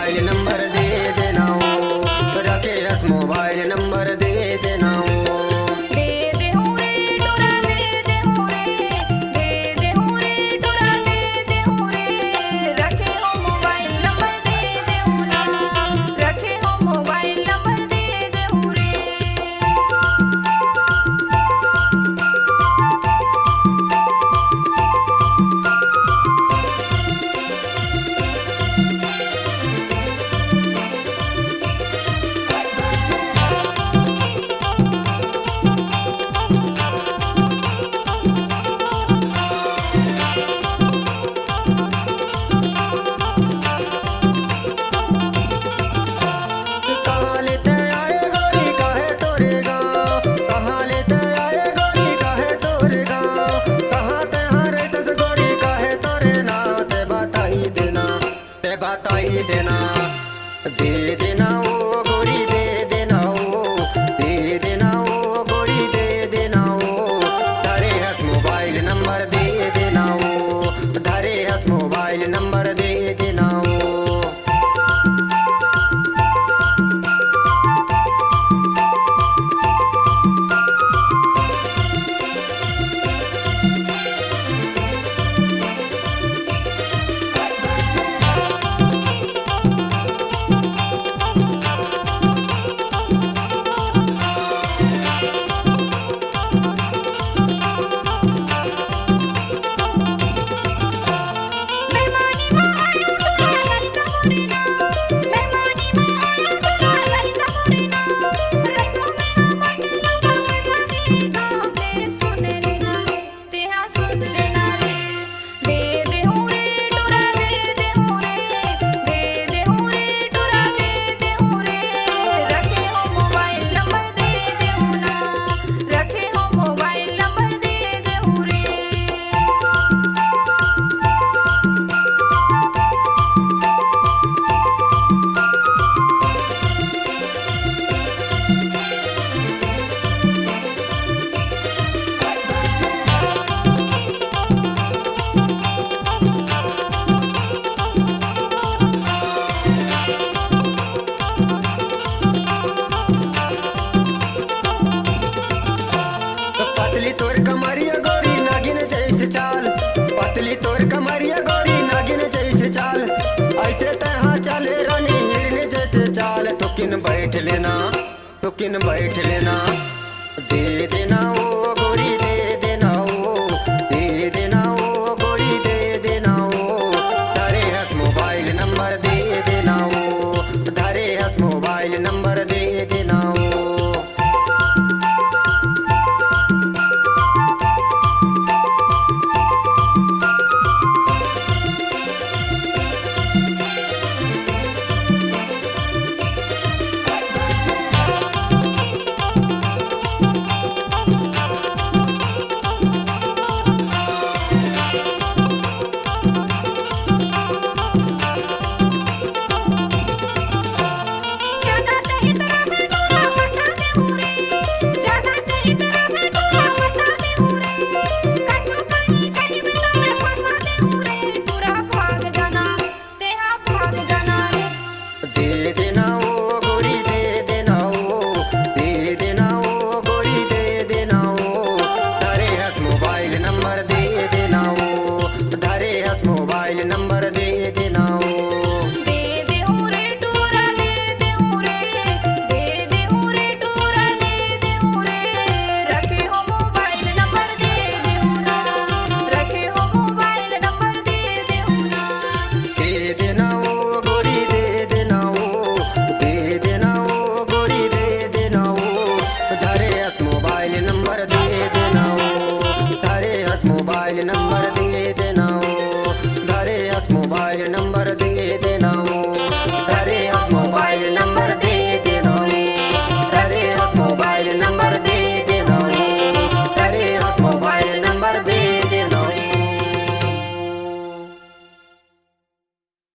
Mobile number दे देना हो, Rakesh mobile number दे देना हो। बताई देना, दे देना ओ गोरी, दे देना ओ, दे देना ओ गोरी, दे देना ओ। धारे हाथ मोबाइल नंबर दे देना ओ, धारे हाथ मोबाइल नंबर दे देना ओ। पतली तोर कमरिया गोरी नागिन जैसे चाल, पतली तोर कमरिया गोरी नागिन जैसे चाल। ऐसे तहाँ चले रानी हिरन जैसे चाल। तो किन बैठ लेना, तो किन बैठ लेना, दे देना ओ गोरी, दे देना ओ, दे देना ओ गोरी, दे देना ओ। धारे हाथ मोबाइल नंबर दे देना ओ, धारे हाथ मोबाइल नंबर दे देना ओ। दे देना